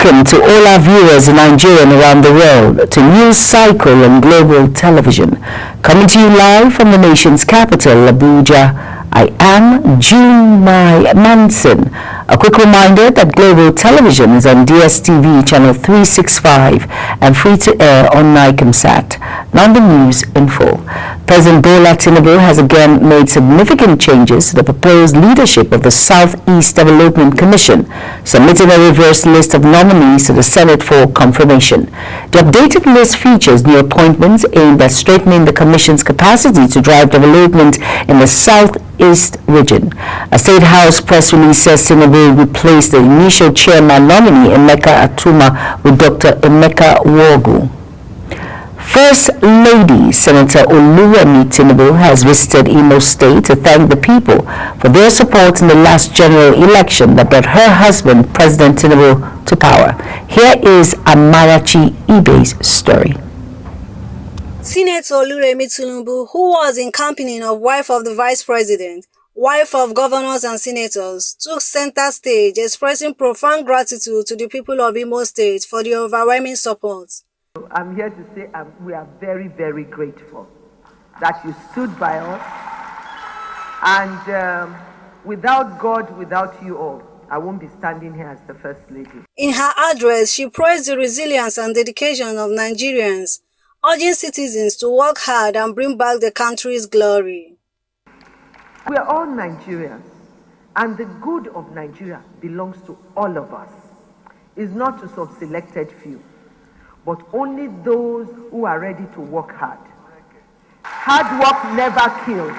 welcome to all our viewers in Nigeria and around the world to News Cycle on Global Television. Coming to you live from the nation's capital, Abuja, I am June Mai Manson. A quick reminder that Global Television is on DSTV channel 365 and free to air on Nicomsat. Now the news in full. President Bola Tinubu has again made significant changes to the proposed leadership of the Southeast Development Commission, submitting a reverse list of nominees to the Senate for confirmation. The updated list features new appointments aimed at strengthening the Commission's capacity to drive development in the Southeast region. A State House press release says Tinubu replaced the initial chairman nominee Emeka Atuma with Dr. Emeka Wogu. First Lady Senator Oluwemi Tinubu has visited Imo State to thank the people for their support in the last general election that brought her husband, President Tinubu, to power. Here is Amarachi Ibe's story. Senator Oluwemi Tinubu, who was in company of wife of the Vice President, wife of governors and senators, took center stage expressing profound gratitude to the people of Imo State for the overwhelming support. I'm here to say we are very, very grateful that you stood by us. And without God, without you all, I won't be standing here as the First Lady. In her address, she praised the resilience and dedication of Nigerians, urging citizens to work hard and bring back the country's glory. We are all Nigerians, and the good of Nigeria belongs to all of us. It's not to some selected few, but only those who are ready to work hard. Hard work never kills.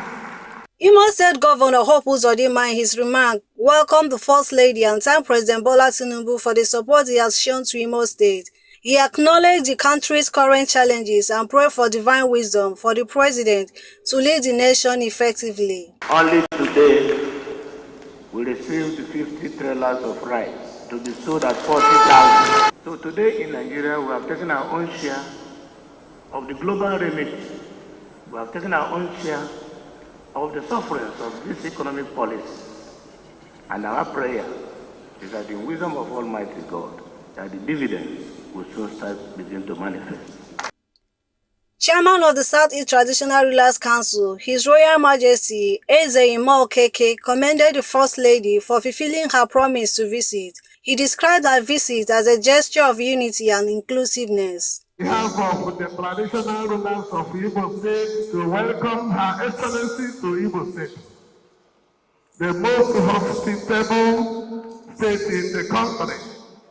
Imo State Governor Hope Uzodinma in his remark welcomed the First Lady and thanked President Bola Tinubu for the support he has shown to Imo State. He acknowledged the country's current challenges and prayed for divine wisdom for the President to lead the nation effectively. Only today, we received 50 trailers of rice to be sold at 40,000. So today in Nigeria, we have taken our own share of the global remedy. We have taken our own share of the sufferings of this economic policy. And our prayer is that in wisdom of Almighty God, that the dividends will soon start begin to manifest. Chairman of the Southeast Traditional Rulers Council, His Royal Majesty Eze-Ima Okeke, commended the First Lady for fulfilling her promise to visit. He described her visit as a gesture of unity and inclusiveness. On behalf of the traditional rulers of Igbo State, to welcome Her Excellency to Igbo State, the most hospitable state in the country,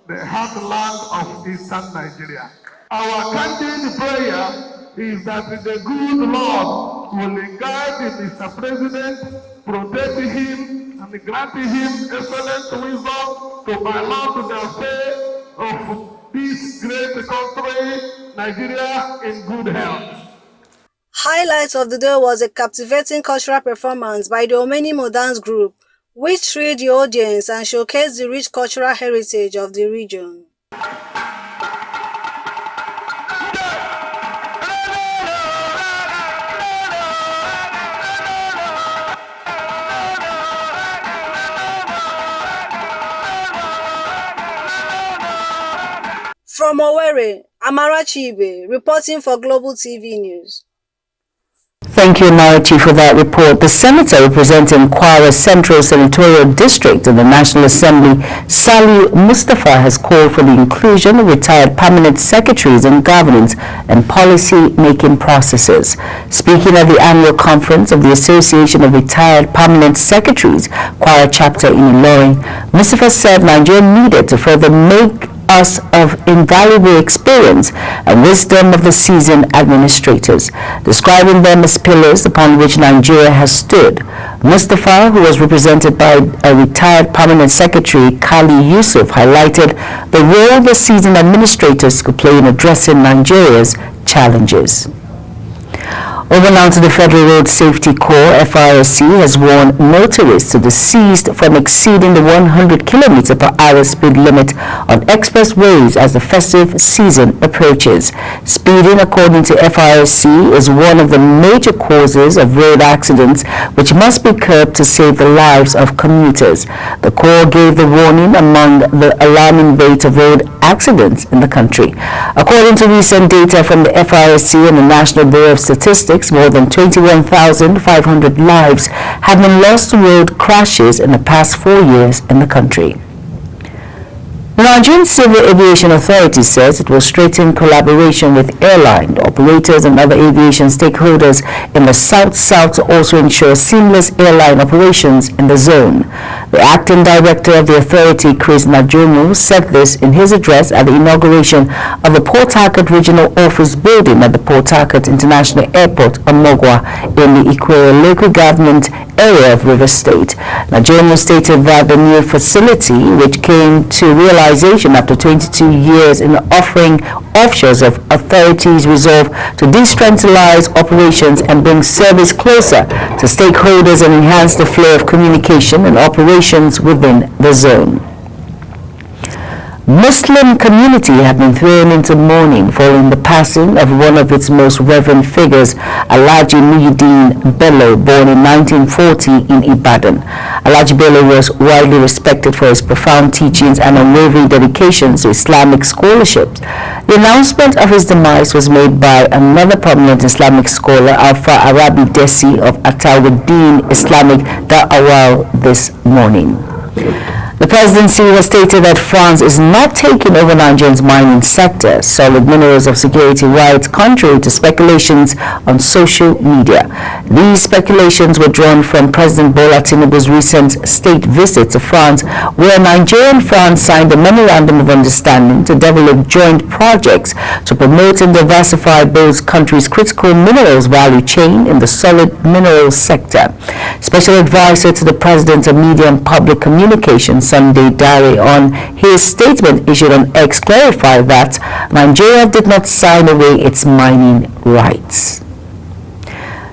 the heartland of Eastern Nigeria. Our candid prayer is that the good Lord will guide Mr. President, protect him, and grant him excellent wisdom to balance the affair of this great country, Nigeria, in good health. Highlight of the day was a captivating cultural performance by the Omenimo Dance Group, which thrilled the audience and showcased the rich cultural heritage of the region. From Owerri, Amarachi Ibe, reporting for Global TV News. Thank you, Amarachi, for that report. The senator representing Kwara Central Senatorial District in the National Assembly, Saliu Mustapha, has called for the inclusion of retired permanent secretaries in governance and policy-making processes. Speaking at the annual conference of the Association of Retired Permanent Secretaries, Kwara chapter in Ilorin, Mustapha said Nigeria needed to further make us of invaluable experience and wisdom of the seasoned administrators, describing them as pillars upon which Nigeria has stood. Mustapha, who was represented by a retired permanent secretary, Kali Yusuf, highlighted the role the seasoned administrators could play in addressing Nigeria's challenges. Over now to the Federal Road Safety Corps, FRSC has warned motorists to desist from exceeding the 100 km/h speed limit on expressways as the festive season approaches. Speeding, according to FRSC, is one of the major causes of road accidents, which must be curbed to save the lives of commuters. The Corps gave the warning among the alarming rate of road accidents in the country. According to recent data from the FRSC and the National Bureau of Statistics, more than 21,500 lives have been lost to road crashes in the past 4 years in the country. The Nigerian Civil Aviation Authority says it will strengthen collaboration with airline operators and other aviation stakeholders in the South-South to also ensure seamless airline operations in the zone. The acting director of the authority, Chris Najomo, said this in his address at the inauguration of the Port Harcourt Regional Office building at the Port Harcourt International Airport, Omogwa, in the Ikwere local government area of Rivers State. Najomo stated that the new facility, which came to realization after 22 years in offering offshores of authorities' resolve to decentralize operations and bring service closer to stakeholders and enhance the flow of communication and operations within the zone. Muslim community have been thrown into mourning following the passing of one of its most reverend figures, Alhaji Muhyiddin Bello, born in 1940 in Ibadan. Alhaji Bello was widely respected for his profound teachings and unwavering dedication to Islamic scholarship. The announcement of his demise was made by another prominent Islamic scholar, Alpha Arabi Desi of Atawuddin Islamic Da'awah, this morning. The presidency has stated that France is not taking over Nigeria's mining sector, solid minerals of security rights, contrary to speculations on social media. These speculations were drawn from President Bola Tinubu's recent state visit to France, where Nigeria and France signed a memorandum of understanding to develop joint projects to promote and diversify both countries' critical minerals value chain in the solid minerals sector. Special advisor to the President of Media and Public Communications, Sunday Dare, on his statement issued on X, clarified that Nigeria did not sign away its mining rights.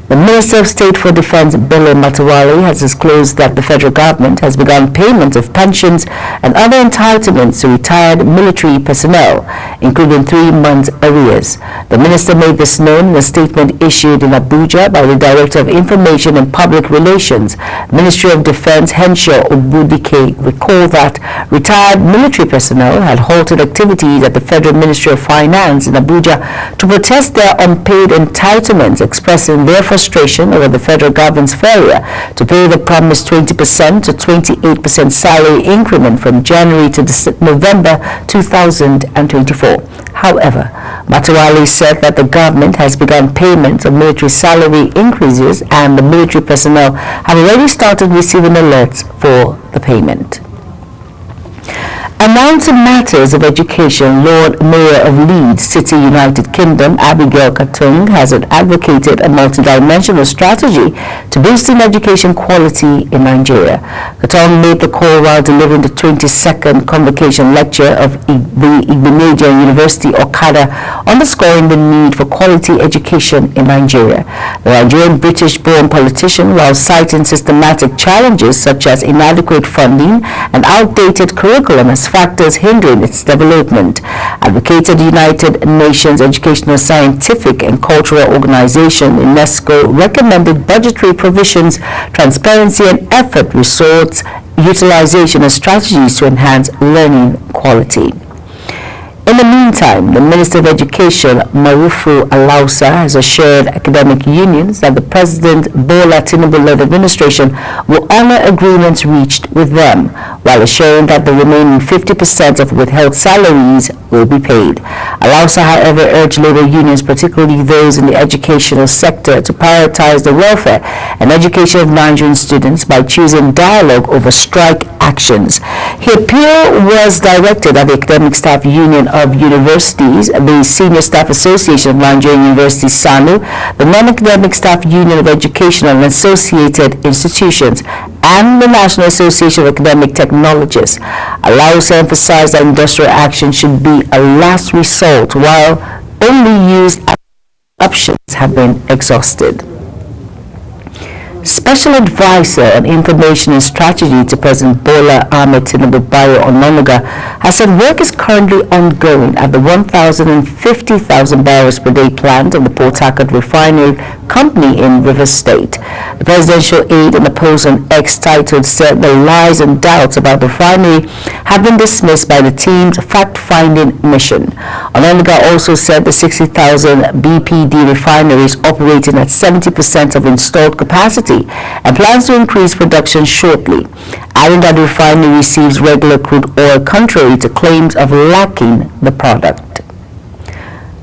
The Minister of State for Defense, Bello Matawalle, has disclosed that the federal government has begun payment of pensions and other entitlements to retired military personnel, including 3 months arrears. The minister made this known in a statement issued in Abuja by the Director of Information and Public Relations, Ministry of Defense, Henshaw Obudike. Recall that retired military personnel had halted activities at the Federal Ministry of Finance in Abuja to protest their unpaid entitlements, expressing their frustration over the federal government's failure to pay the promised 20% to 28% salary increment from January to November 2024. However, Matawalle said that the government has begun payment of military salary increases and the military personnel have already started receiving alerts for the payment. And now to matters of education. Lord Mayor of Leeds City, United Kingdom, Abigail Katung, has advocated a multidimensional strategy to boosting education quality in Nigeria. Katung made the call while delivering the 22nd convocation lecture of the Igbenedion University, Okada, underscoring the need for quality education in Nigeria. The Nigerian British-born politician, while citing systematic challenges such as inadequate funding and outdated curriculum as factors hindering its development, advocated the United Nations Educational, Scientific and Cultural Organization, UNESCO, recommended budgetary provisions, transparency and effort, resource utilization and strategies to enhance learning quality. In the meantime, the Minister of Education, Marufu Alausa, has assured academic unions that the President Bola Tinubu-led administration will honor agreements reached with them, while assuring that the remaining 50% of withheld salaries will be paid. Alausa, however, urged labor unions, particularly those in the educational sector, to prioritize the welfare and education of Nigerian students by choosing dialogue over strike actions. His appeal was directed at the Academic Staff Union of Universities, the Senior Staff Association of Nigerian Universities, SANU, the Non-Academic Staff Union of Educational and Associated Institutions, and the National Association of Academic Technologists. Alausa emphasized that industrial action should be a last resort, while only used as options have been exhausted. Special Advisor on Information and Strategy to President Bola Ahmed Tinubu Bayo Ononuga has said work is currently ongoing at the 1,050,000 barrels per day plant of the Port Harcourt Refinery Company in Rivers State. The presidential aide in a post on X titled said the lies and doubts about the refinery have been dismissed by the team's fact-finding mission. Ononuga also said the 60,000 BPD refinery is operating at 70% of installed capacity and plans to increase production shortly, adding that the refinery receives regular crude oil contrary to claims of lacking the product.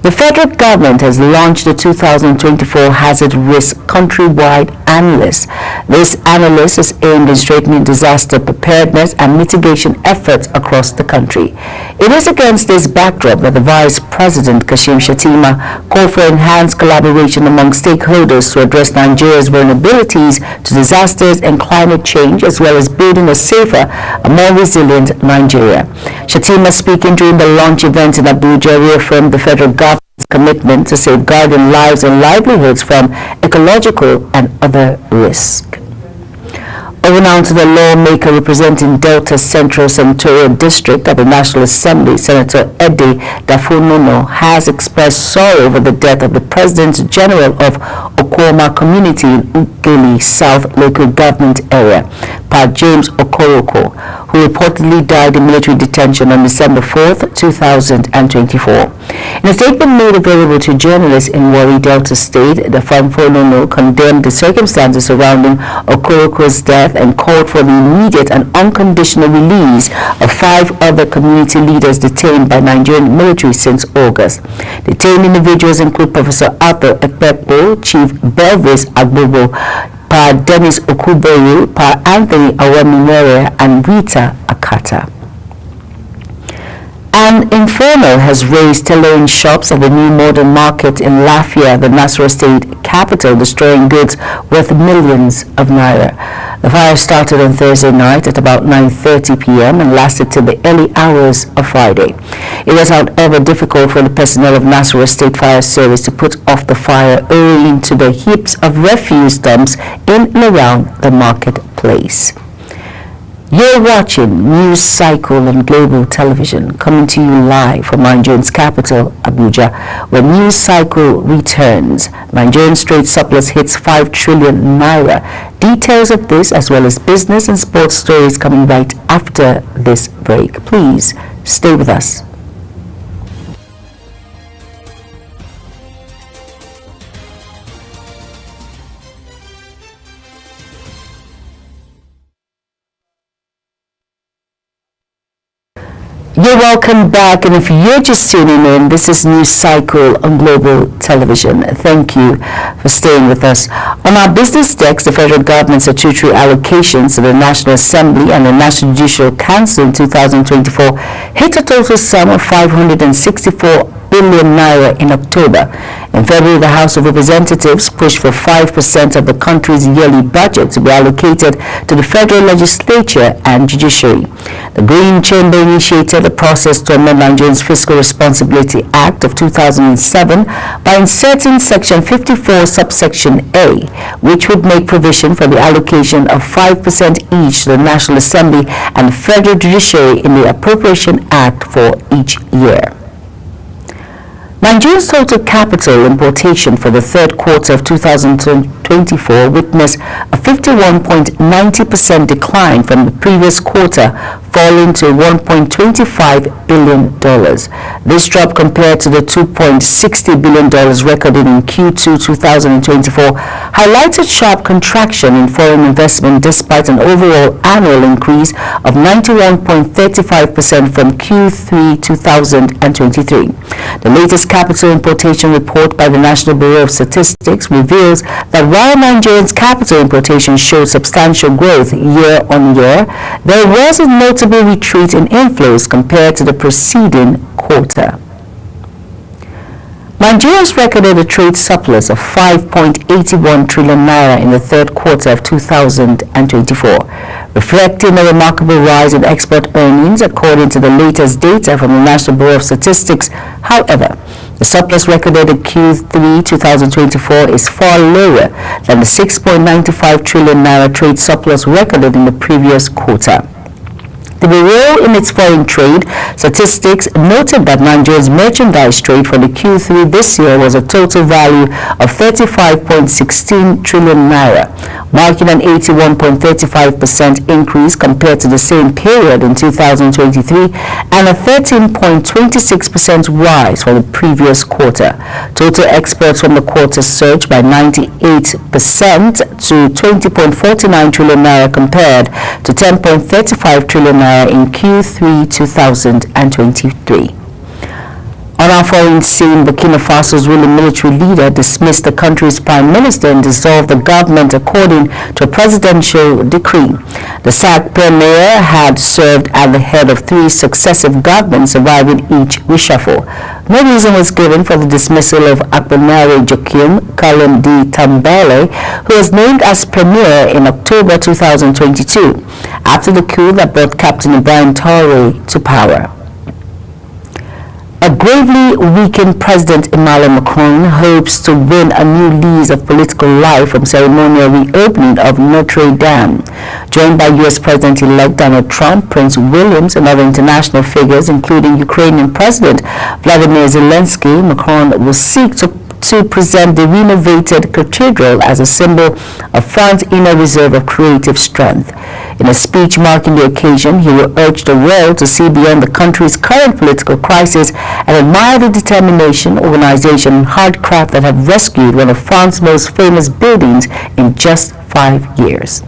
The federal government has launched the 2024 Hazard Risk Countrywide Analysis. This analysis is aimed at strengthening disaster preparedness and mitigation efforts across the country. It is against this backdrop that the Vice President, Kashim Shettima, called for enhanced collaboration among stakeholders to address Nigeria's vulnerabilities to disasters and climate change, as well as building a safer and more resilient Nigeria. Shettima, speaking during the launch event in Abuja, reaffirmed the federal government's commitment to safeguarding lives and livelihoods from ecological and other risks. Over now to the lawmaker representing Delta Central Senatorial District of the National Assembly, Senator Eddie Dafonono, has expressed sorrow over the death of the President General of Okwoma Community in Ugeli South Local Government Area, Pa James Okoroko, who reportedly died in military detention on December 4th, 2024. In a statement made available to journalists in Warri, Delta State, Dafonono condemned the circumstances surrounding Okoroko's death and called for the immediate and unconditional release of 5 other community leaders detained by Nigerian military since August. Detained individuals include Professor Arthur Ekpekpo, Chief Belvis Agbobo, Pa Dennis Okuboyu, Pa Anthony Awaminere, and Rita Akata. An inferno has razed tailoring shops at the new modern market in Lafia, the Nasarawa State capital, destroying goods worth millions of naira. The fire started on Thursday night at about 9:30 p.m. and lasted till the early hours of Friday. It was, however, difficult for the personnel of Nasarawa State Fire Service to put off the fire owing to the heaps of refuse dumps in and around the marketplace. You're watching News Cycle on Global Television, coming to you live from Nigeria's capital, Abuja, where News Cycle returns. Nigerian trade surplus hits 5 trillion naira. Details of this, as well as business and sports stories, coming right after this break. Please stay with us. You're welcome back, and if you're just tuning in, this is News Cycle on Global Television. Thank you for staying with us. On our business desk, the federal government's statutory allocations to the National Assembly and the National Judicial Council in 2024 hit a total sum of 564 billion naira in October. In February, the House of Representatives pushed for 5% of the country's yearly budget to be allocated to the federal legislature and judiciary. The Green Chamber initiated a process to amend Nigeria's Fiscal Responsibility Act of 2007 by inserting Section 54, subsection A, which would make provision for the allocation of 5% each to the National Assembly and federal judiciary in the Appropriation Act for each year. Nigeria's total capital importation for the third quarter of 2024 witnessed a 51.90% decline from the previous quarter, falling to $1.25 billion. This drop, compared to the $2.60 billion recorded in Q2 2024, highlighted sharp contraction in foreign investment despite an overall annual increase of 91.35% from Q3 2023. The latest capital importation report by the National Bureau of Statistics reveals that while Nigerians' capital importation showed substantial growth year on year, there was a notable retreat in inflows compared to the preceding quarter. Nigeria's recorded a trade surplus of 5.81 trillion naira in the third quarter of 2024, reflecting a remarkable rise in export earnings according to the latest data from the National Bureau of Statistics. However, The surplus recorded in Q3 2024 is far lower than the 6.95 trillion naira trade surplus recorded in the previous quarter. The Bureau, in its foreign trade statistics, noted that Nigeria's merchandise trade for the Q3 this year was a total value of 35.16 trillion naira, marking an 81.35% increase compared to the same period in 2023 and a 13.26% rise for the previous quarter. Total exports from the quarter surged by 98% to 20.49 trillion naira compared to 10.35 trillion naira in Q3 2023. On our foreign scene, Burkina Faso's ruling military leader dismissed the country's prime minister and dissolved the government according to a presidential decree. The sacked premier had served at the head of 3 successive governments, surviving each reshuffle. No reason was given for the dismissal of Akpabio Joachim Kalem Tambele, who was named as premier in October 2022, after the coup that brought Captain Ibrahim Traoré to power. A gravely weakened President Emmanuel Macron hopes to win a new lease of political life from ceremonial reopening of Notre Dame. Joined by U.S. President-elect Donald Trump, Prince William, and other international figures, including Ukrainian President Vladimir Zelensky, Macron will seek to present the renovated cathedral as a symbol of France's inner reserve of creative strength. In a speech marking the occasion, he will urge the world to see beyond the country's current political crisis and admire the determination, organization, and hard craft that have rescued one of France's most famous buildings in just 5 years.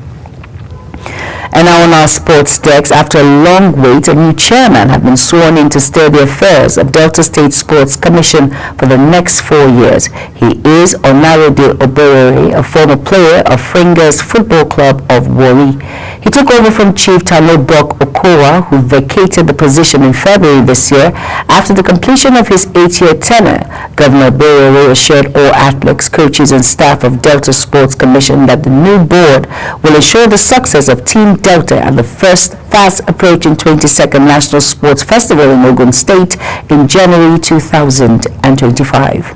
And now on our sports decks, after a long wait, a new chairman has been sworn in to steer the affairs of Delta State Sports Commission for the next 4 years. He is Onarode Oberere, a former player of Fringers Football Club of Warri. He took over from Chief Talobok Okowa, who vacated the position in February this year after the completion of his 8-year tenure. Governor Oberere assured all athletes, coaches, and staff of Delta Sports Commission that the new board will ensure the success of Team Delta at the first fast-approaching 22nd National Sports Festival in Ogun State in January 2025.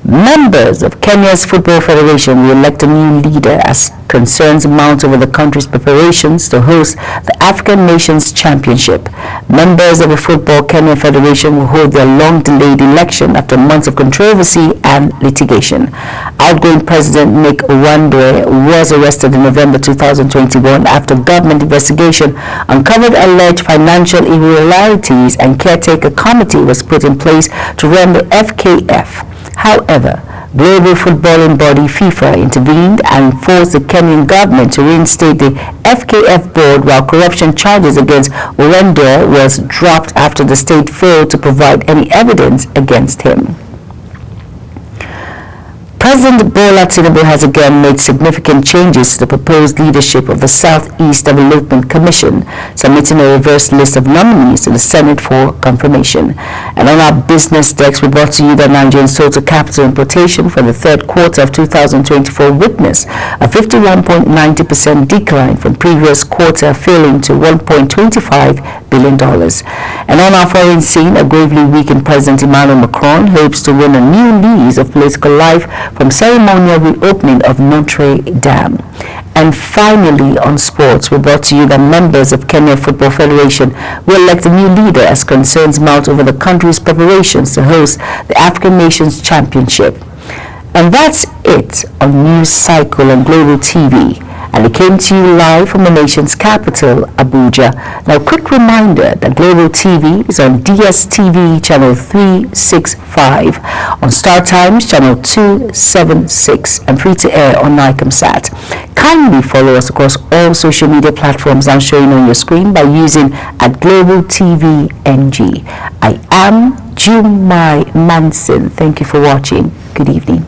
Members of Kenya's Football Federation will elect a new leader as concerns mount over the country's preparations to host the African Nations Championship. Members of the Football Kenya Federation will hold their long-delayed election after months of controversy and litigation. Outgoing President Nick Wandwe was arrested in November 2021 after government investigation uncovered alleged financial irregularities, and caretaker committee was put in place to run the FKF. However, global footballing body FIFA intervened and forced the Kenyan government to reinstate the FKF board, while corruption charges against Orendo was dropped after the state failed to provide any evidence against him. President Bola Tinubu has again made significant changes to the proposed leadership of the Southeast Development Commission, submitting a reverse list of nominees to the Senate for confirmation. And on our business decks, we brought to you that Nigeria's total capital importation for the third quarter of 2024 witnessed a 51.90% decline from previous quarter, falling to $1.25 billion. And on our foreign scene, a gravely weakened President Emmanuel Macron hopes to win a new lease of political life from ceremonial reopening of Notre Dame. And finally, on sports, we brought to you that members of Kenya Football Federation will elect a new leader as concerns mount over the country's preparations to host the African Nations Championship. And that's it on News Cycle on Global TV. And it came to you live from the nation's capital, Abuja. Now, quick reminder that Global TV is on DSTV channel 365, on Star Times channel 276, and free to air on Nicomsat. Kindly follow us across all social media platforms I'm showing on your screen by using @GlobalTVNG. I am Jumai Manson. Thank you for watching. Good evening.